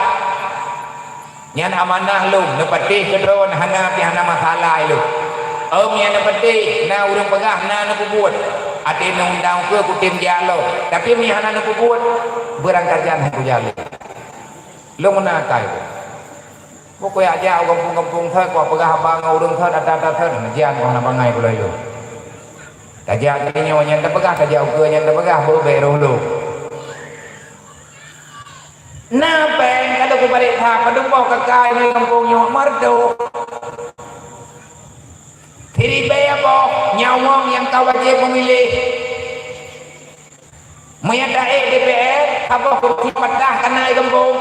Speaker 3: nyan amanah lu nepatih kedron hana pi hana masalah lu yang nepatih na urang pegah na nukubuat ate na undang ke kutim jalo tapi mi hana nukubuat berangkat jan aku jalo lu menakai pokok aja kampung-kampung thơ kok pegah abang urang thơ data thơ jan kok na bangai pulai lu tajak nyaw nyan pegah tajak ke nyan pegah berbe lu na peng kalau ku balik thang padung bau kakai ni kampung nyaw mardo tiri baya bo nyawang yang kau wajib memilih menyadai DPR apa kursi padah kena kampung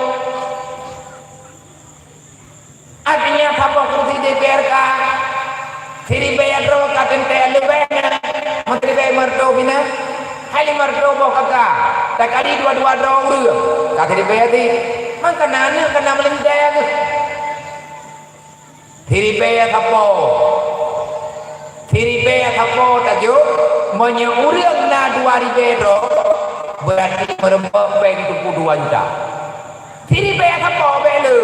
Speaker 3: artinya apa kursi DPR ka tiri baya ro ka tente lebih menteri baya mardo bina hali mardo bo kakak tak kali dua-dua dong ru kata di beti mang kanana kana melendaya tu thiri beya thapo tajo monya urang na 2000 ro berarti merempek bank 22 juta thiri beya thapo belu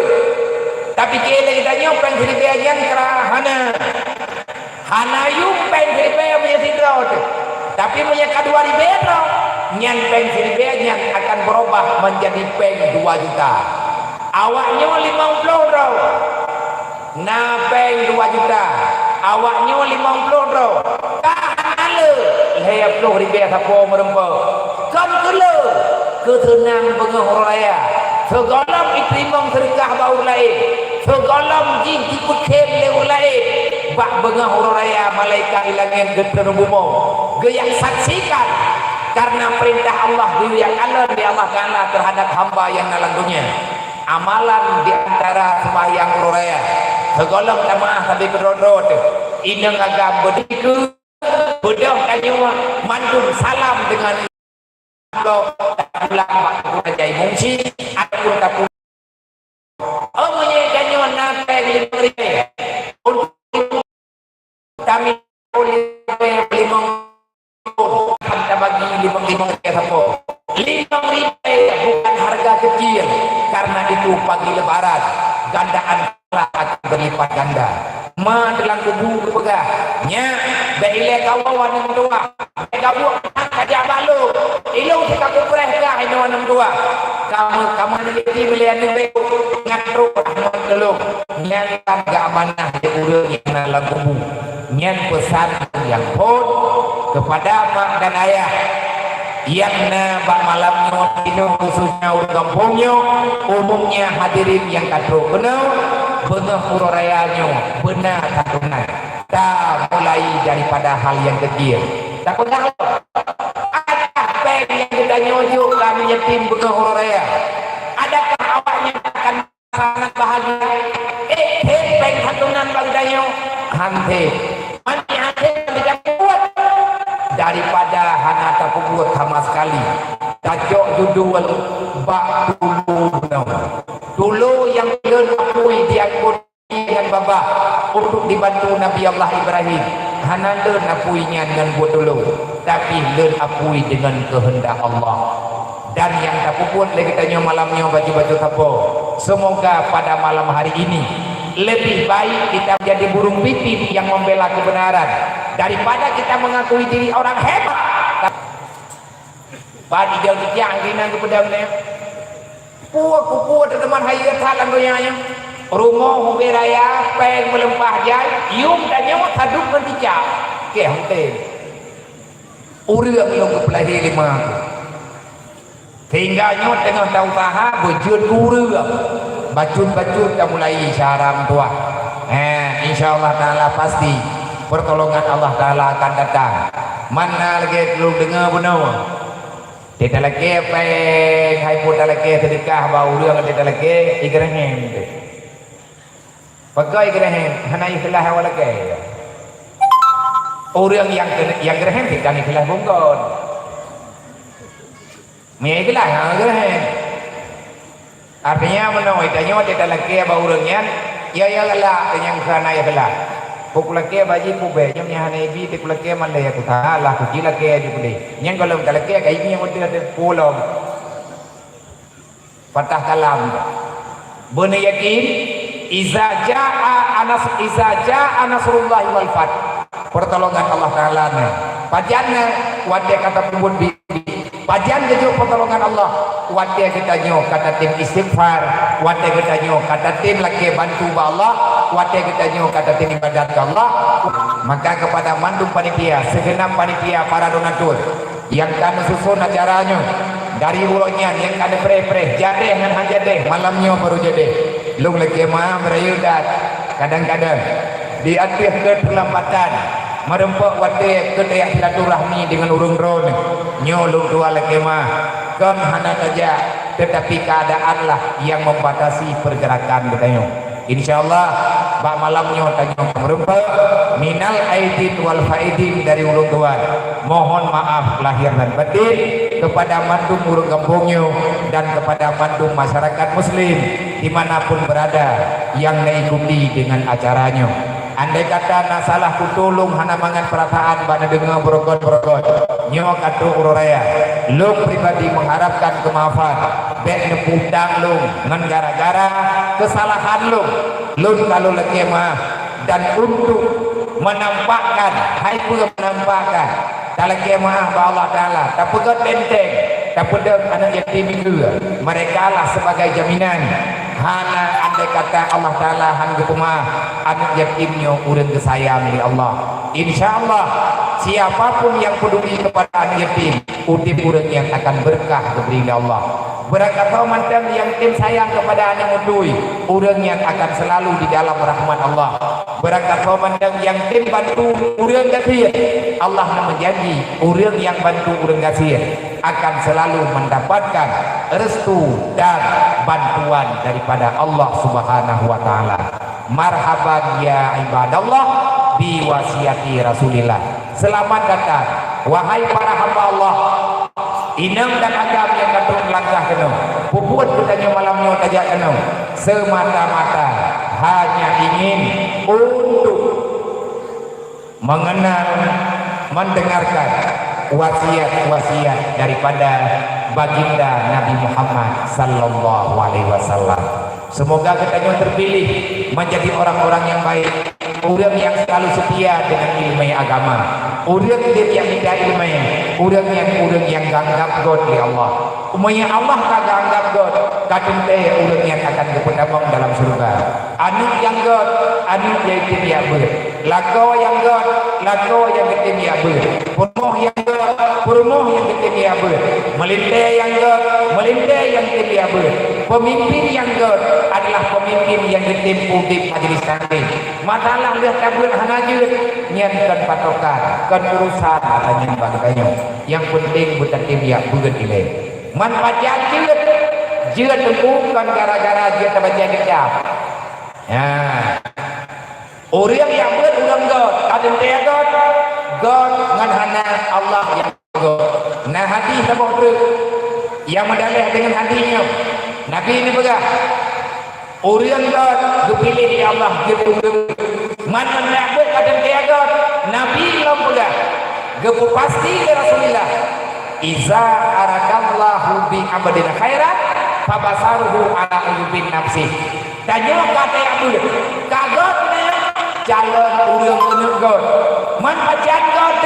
Speaker 3: tapi kele kita nyopeng thiri beya yang kerahana hana yum bank thiri beya punya tidro tapi punya ka 2000 ro nyan peng silbenya akan berubah menjadi peng 2 juta awaknya 50 ro na peng 2 juta awaknya 50 ro kahale lehap lo ribe sapo merempo kan kele ketenang bengah raya segalam ikrimong sergah bau lain segalam jin ikut kem le lain bak bengah raya malaikat ilangin geter bumo geyak saksikan karena perintah Allah diwiakan di Allah Ta'ala terhadap hamba yang dalam dunia amalan di antara sembahyang raya segolong jamaah sampai kedodot inang agam bediku bedah kanyua mandum salam dengan Allah pulang waktu ajai mungsi ataupun kapun menyekanyua nakai lima untuk kami lima kita bagi 5.000 siapa 5.000 bukan harga kecil karena itu pagi lebaran gandaan akan berlipat ganda ma dalam kubu pegah nya beile kawan yang tua kamu aja balu ilung kita kupreh kah ini orang tua kamu ini pilihan ini ngatru dulu nyan kan gak amanah di urang yang dalam kubu nyan pesan yang pun kepada mak dan ayah yang bak malamnya ini khususnya urang kampungnya umumnya hadirin yang katro benar huruf rayanya benar katunan tak mulai daripada hal yang kecil tak pernah adakah peng yang kita nyujuk kami yatim benar huruf raya adakah awaknya akan sangat bahagia peng katunan bagi danyo hante mani hante tidak kuat daripada hana tak buat sama sekali tajok judul bak dulu yang len apui diangkut dengan baba untuk dibantu Nabi Allah Ibrahim hana len apuinya dengan buat dulu tapi len apui dengan kehendak Allah dan yang tak puput lagi tanya malamnya baju-baju tapo. Semoga pada malam hari ini lebih baik kita menjadi burung pipit yang membela kebenaran daripada kita mengakui diri orang hebat. Pada jauh tiang kena kepada mana? Puak teman hayat halang goyangnya. Rumah hobi raya peng melempah jai, yung dan nyawa saduk menticak. Ke hante. Urang yang kepelahi lima. Sehingga nyot tengah tahu taha bejun urang. Bacun-bacun dah mulai syaram tua. Insyaallah taala pasti pertolongan Allah taala akan datang. Mana lagi belum dengar benar? Tidak lagi peng, hai pun tak lagi sedekah bau urang tidak lagi igrahem. Pakai igrahem, hana ikhlas awal lagi. Orang yang igrahem tidak ikhlas bungkon. Mie ikhlas igrahem. Artinya menawai tanya tidak lagi bau urangnya, ya lah yang hana ikhlas. Pukulake baji pube nyam nya hana ibi te kulake malaya kutha lah kujilake di pule nyang kalau kalake kai ni yang ada pulau patah kalam benar yakin iza jaa nasrullahi wal fath pertolongan Allah taala na pajanna wade kata pun bi pajan jejo pertolongan Allah wade kita nyo kata tim istighfar wade kita nyo kata tim laki bantu ba Allah wade kita nyo kata tim ibadat ke Allah. Maka kepada mandum panitia segenap panitia para donatur yang kan susun acaranya dari ulangnya yang kan pre-pre jadeh dengan hajadeh malamnya baru jadeh lung lagi mah berayudat kadang-kadang diatur ke terlambatan merempok wate ke dayak silaturahmi dengan urung drone nyolong dua lagi mah kan hana saja tetapi keadaanlah yang membatasi pergerakan katanya. Insyaallah bak malamnya tanya merempok minal aidin wal faidin dari ulung tuan mohon maaf lahir dan batin kepada mandum urung kampungnya dan kepada mandum masyarakat muslim dimanapun berada yang mengikuti dengan acaranya. Andai kata nak salah kutulung hana mangan perasaan bana dengar berokot-berokot nyo katu uraya lung pribadi mengharapkan kemaafan bek neputang lung ngan gara-gara kesalahan lung kalau lagi mah dan untuk menampakkan hai pun menampakkan dalam kemah Allah taala tak pegat benteng tak pedang anak yatim itu mereka lah sebagai jaminan hana andai kata Allah taala han kemah anak yatimnya urang kesayang oleh Allah. Insyaallah siapapun yang peduli kepada anak yatim utip urang yang akan berkah diberi oleh Allah. Berkata mantan yang tim sayang kepada anak mudui urang yang akan selalu di dalam rahmat Allah. Berkata mantan yang tim bantu urang kasih Allah menjanji urang yang bantu urang kasih akan selalu mendapatkan restu dan bantuan daripada Allah Subhanahu wa taala. Marhaban ya ibadallah bi wasiati Rasulillah. Selamat datang wahai para hamba Allah. Inam dan agam yang katung langkah kena puput bertanya malamnya tajak kena semata-mata hanya ingin untuk mengenal mendengarkan wasiat-wasiat daripada baginda Nabi Muhammad sallallahu alaihi wasallam. Semoga kita terpilih menjadi orang-orang yang baik, orang yang selalu setia dengan ilmu agama, orang yang tidak ilmu, orang yang ganggap God oleh Allah. Umumnya Allah kagak anggap God, kadang orang yang akan berpendapat dalam surga. Anu yang God, anu yang tidak ber. Lako yang God, lako yang tidak ber. Penuh yang God, penuh yang tidak ber. Melintai yang God, melintai yang tidak ber. Pemimpin yang God adalah pemimpin yang ditempuh di majelis taklim. Masalah dia kabul hanajud nyankan patokan, kan urusan katanya bangkanya. Yang penting bukan dia bukan ilai. Manfaat jeut bukan gara-gara dia terbaca kecap. Ya. Orang yang berurang God, kadang dia God ngan hana Allah yang God. Nah hati sabah tu yang mendalih dengan hatinya. Nabi ini begah orang God dipilih ya Allah gitu mana nak kadang dia God Nabi lam begah gepu pasti ya Rasulullah iza aradallahu bi abdin khairat fabasaruhu ala uyubin nafsi. Dan nyo kata Abu kagot ne jalan urang kena god man pajan god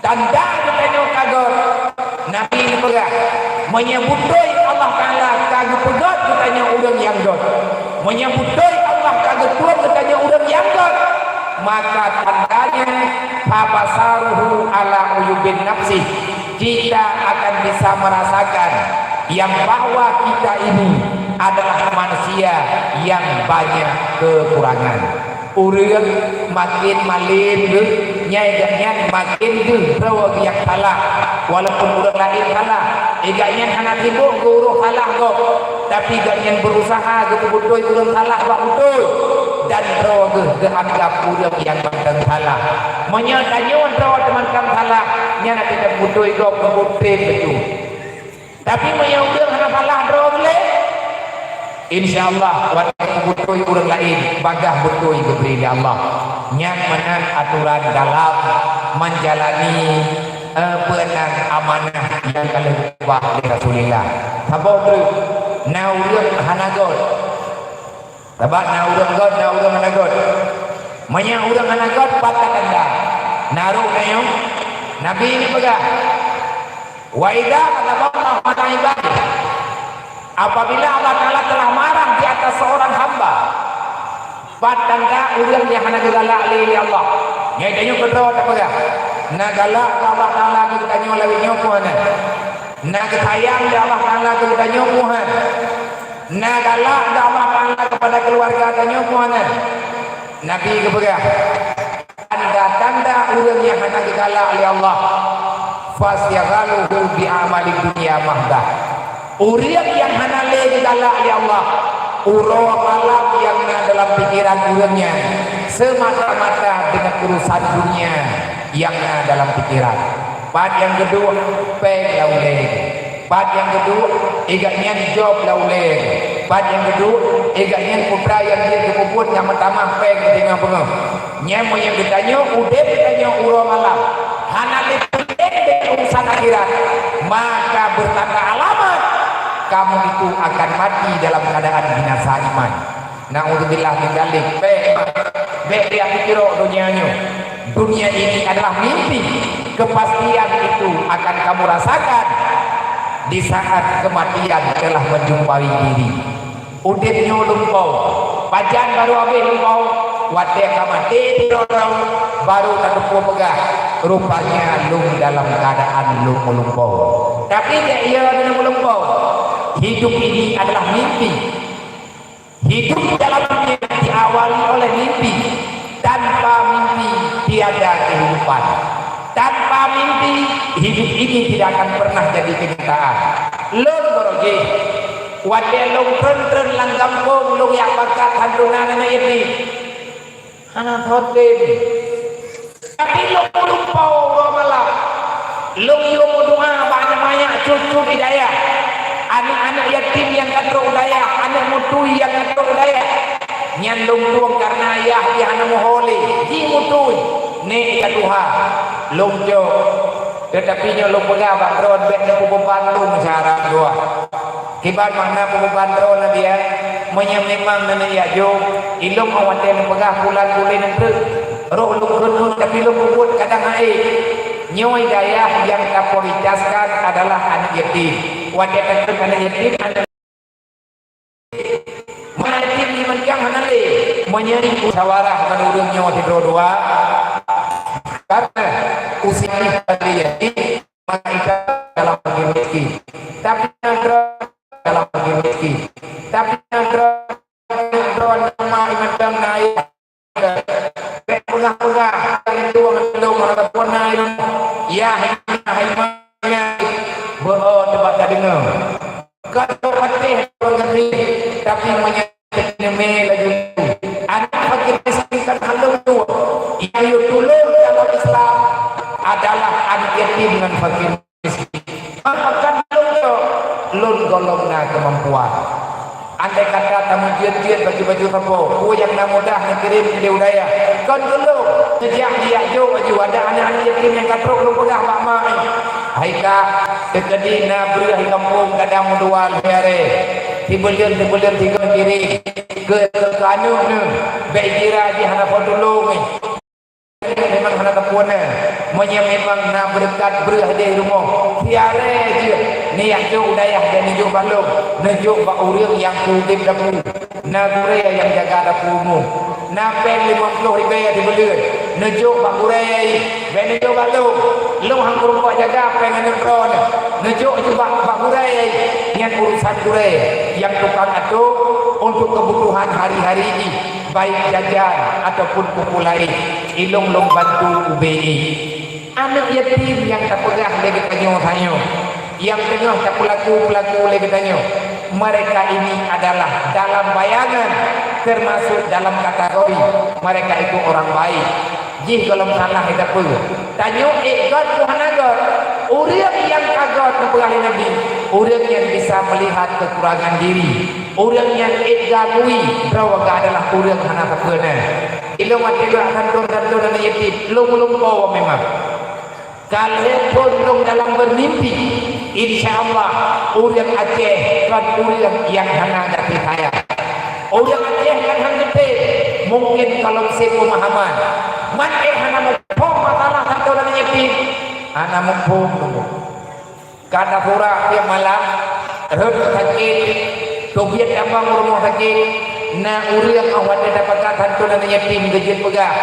Speaker 3: tanda kita nyo kagot Nabi ni perah menyebutoi Allah Taala kagak pegot katanya urang yang god menyebutoi Allah kagak tuan katanya urang yang god maka tandanya fabasaruhu ala uyubin nafsi, kita akan bisa merasakan yang bahwa kita ini adalah manusia yang banyak kekurangan. Urang makin malin nyai makin rawa yang salah walaupun urang lain salah igaknya hana timbul guru salah kok tapi igaknya berusaha betul urang salah bak betul dan rawa anggap urang yang mandang salah menyatanya rawa teman kan salah nya nak kita betul kok betul betul tapi menyau urang hana salah rawa boleh insyaallah waktu betul urang lain bagah betul diberi Allah yang menang aturan dalam menjalani penang amanah yang kalau buat di Rasulullah sabau tu naurang hanagot sabak naurang god naurang hanagot manya urang hanagot patah anda naruh nayo Nabi ini pegang wa idza kataballahu mata ibadah. Apabila Allah Ta'ala telah marah di atas seorang hamba patangga urang yang hana galak li Allah nyai danyo kedua tak pegang na galak Allah Ta'ala kita danyo lawi nyokuan na sayang di Allah Ta'ala kita danyo kuhan na galak di Allah Ta'ala kepada keluarga danyo kuhan Nabi kepegang tanda-tanda urang yang hana galak li Allah fasyaghaluhu bi amali dunia mahdah. Urang yang hana le galak li Allah uro malam yang dalam pikiran urangnya semata-mata dengan urusan dunia yang dalam pikiran. Part yang kedua peng lauleh. Part yang kedua igaknya job lauleh. Part yang kedua igaknya putra yang dia kepuput yang pertama peng dengan pengah. Nyemo yang ditanya udep ditanya uro malam. Hana le urusan akhirat maka bertanda alamat kamu itu akan mati dalam keadaan binasa iman. Na'udzubillah min dzalik. Baik dia pikir dunianya. Dunia ini adalah mimpi. Kepastian itu akan kamu rasakan di saat kematian telah menjumpai diri. Udipnya lumpau, pajan baru habis lumpau, wadah kamati baru terpupu pegah. Rupanya lung dalam keadaan lumpau. Tapi dia dalam lumpau. Hidup ini adalah mimpi. Hidup dalam dunia diawali oleh mimpi. Tanpa mimpi tiada kehidupan. Tanpa mimpi hidup ini tidak akan pernah jadi kenyataan. Lung boroge, wadah lung tren langgampung lung yang bakat handungan anak ini. Anak hotel. Tapi lung lumpau malam. Lung yung doa banyak-banyak cucu hidayah. Anak-anak yatim yang katrok daya, anak mutui yang katrok daya. Nyandung tuang karena ayah dia anak mohole, ji mutui. Ni ikat Tuhan, longjo. Tetapi nyo long pegah bakron bet na pupupan lung syarang dua. Kibat makna pupupan ron na dia, menyemang na niya jo. Ilong awaten pegah bulan bulan nanti. Roh lung kunut tapi lung puput kadang air. Nyoy daya yang terprioritaskan adalah anak yatim. Wadah tentu anak yatim anak mana yatim ni macam mana le menyeri musyawarah kan urang nyawa tidro dua karena usia ni pada yatim mereka dalam bagi miskin tapi negara dalam bagi miskin tapi negara nama macam naik pengah-pengah itu belum ada pun naik ya hikmahnya debat dah dengar kalau patih berganti tapi menyebut lagi anak fakir miskin kan halung tu yang tolong dalam Islam adalah anak yatim dengan fakir miskin makan halung tu lun golongna kemampuan andai kata tamu jian-jian baju-baju apa ku yang nak mudah nak kirim ke budaya kan dulu sejak dia jauh baju ada anak-anak yatim yang katrok lu pegang mak mak Haika tekedi na beri hai kampung kadang muduan biare tibulian tiga kiri ke anu ne baik kira di hana podulung memang hana kapuana monya memang na berdekat beri di rumah biare je ni yang jo udayah dan jo balung nejo ba urang yang kudip dapur na gure yang jaga dapurmu na pen 50 ribu dibelian nejo ba gure ben nejo balung lu hang kurang jaga pengen ngeron nejo coba ba gure yang urusan gure yang tukang atuh untuk kebutuhan hari-hari ini baik jajan ataupun kumpul lain ilung-lung bantu UBI anak yatim yang tak pegah lagi tanyo-tanyo yang tengah tak pelaku-pelaku lagi tanyo mereka ini adalah dalam bayangan termasuk dalam kategori mereka itu orang baik jih kalau salah itu apa tanyo God Tuhan agar orang yang kagot mempengaruhi Nabi orang yang bisa melihat kekurangan diri orang yang gagui berawaga adalah orang hana kepena ilmu mati lu akan turun dan yatim belum bawa memang kalaupun lu dalam bermimpi insyaallah orang Aceh kan orang yang hana dapet saya orang Aceh kan hana mungkin kalau saya pemahaman mati hana mumpung masalah satu dan yatim hana mumpung kata pura dia malam rut sakit tobiat abang rumah sakit na uriang awak dia dapatkan hantu dan yatim gejit pegah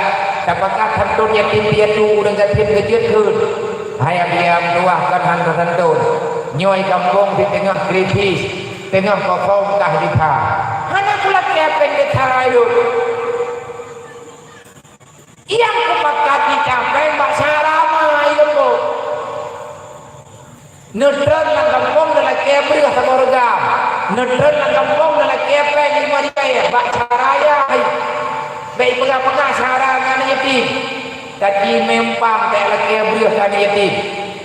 Speaker 3: dapatkan hantu yatim dia tu urang yatim gejit ke hayam diam tuahkan hantu nyoi kampung di tengah kritis tengah kosong kah ditha hana pula kepeng ditha ayo yang kepakat dicapeng bak sarama ayo po nedran lang kampung dalam kebri sa borga nedran lang kampung dalam kepeng lima dia bak saraya baik pegah-pegah sarana yatim tadi mempang tak lagi kebri sa yatim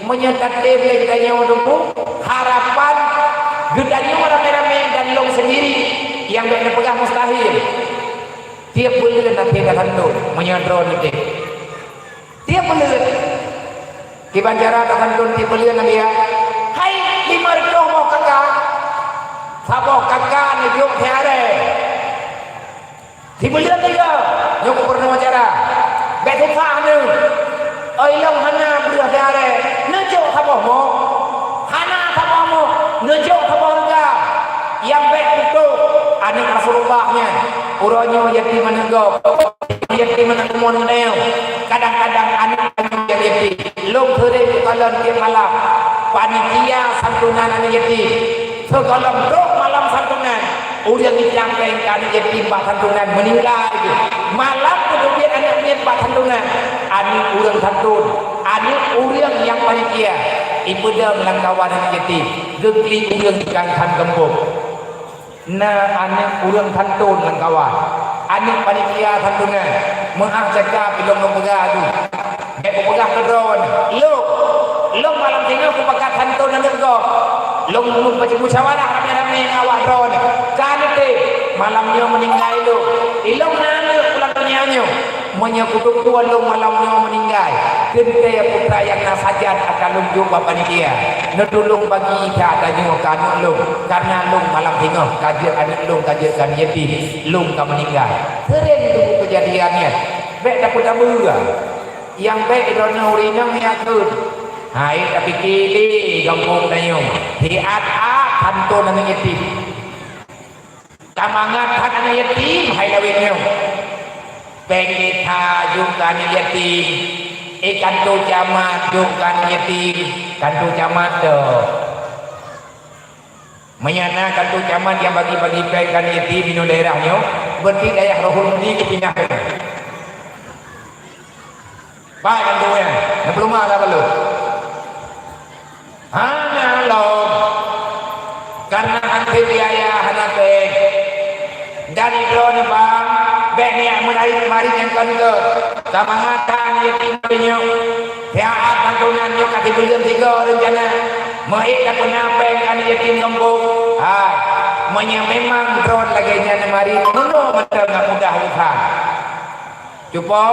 Speaker 3: menyatakan lagi tanya untuk harapan gedanya rame-rame dan long sendiri yang baik pegang mustahil tiap bulan nanti akan tu menyandron itu tiap bulan kibanjara akan tu tiap bulan nanti ya hai lima ribu mau kakak saboh kakak ni yuk tiada tiap bulan tiga yuk pernah cara betul faham tu Oilong hana beruah tiada nejo saboh mo hana saboh mo nejo saboh enggak yang baik itu anak Rasulullahnya uronyo yatim menenggok yatim menengmon neu kadang-kadang anak yang yatim lom tere kalon tiap malam panitia santunan anak yatim segalom dok malam santunan urang dicangkeng anak yatim bak santunan meninggal itu malam kemudian anak niat bak santunan anak urang santun anak urang yang panitia ibu dah melangkawan anak yatim gegli urang kangkan gembok na anak urang santun lang kawan anak panitia santunan mengah jaga bilong memegah tu dia memegah kedron lo malam tengah aku pakai santunan nergo lo baca musyawarah rame-rame ngawak dron kan itu malamnya meninggal lo ilong nana pulang tanyanya menyekutuk tuan lo malamnya meninggal kente putra yang nasajat akan lo jumpa panitia nedulung bagi katanya kanuk lo karena lo malam tengah kajian anak lo kajian yatim lo tak meninggal sering itu kejadiannya baik dapat tabura yang baik rona urinang yakut hai tapi kili gampung tanyong hiat-at hantu anak yatim kamangat anak yatim hai lawinnya pengita juga anak yatim ikan tu camat juga anak yatim kantu camat tu menyana kantu camat yang bagi-bagi pengkan yatim di daerahnya berarti daerah rohul ini kepindahan pak kantu ya belum ada belum hanya lo karena anti biaya hana pek dari drone bang banyak mari yang kan ke tamangatan yatim punya tiap santunan yo kati bulan 3 rencana mai tak kena peng kan yatim kampung memang drone lagi nya mari ngono mata enggak mudah utang cuba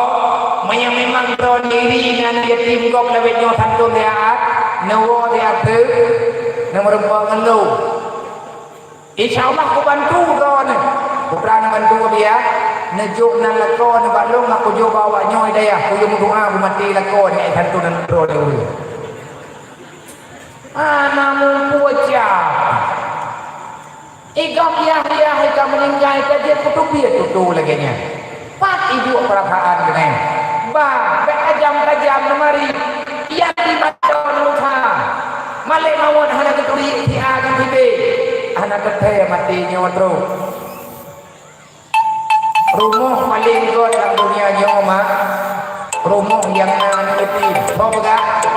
Speaker 3: memang drone diri dengan yatim kok lewetnya santun tiap nawa dia tu nomor pengelu insyaallah aku bantu kau ni aku berani bantu dia nejuk nan lakon balong aku jo bawa nyoy daya aku yo doa aku mati lakon ai tantu nan pro le namun puja igam ya ikam meninggal dia kutu tutu lagi nya pat ibu perasaan gini ba kajam mari yang dibaca luka malik mawon hana keturi ti agam tibe anak kethe mati nyawa terus rumah paling god dalam dunia nyawa rumah yang nanti mau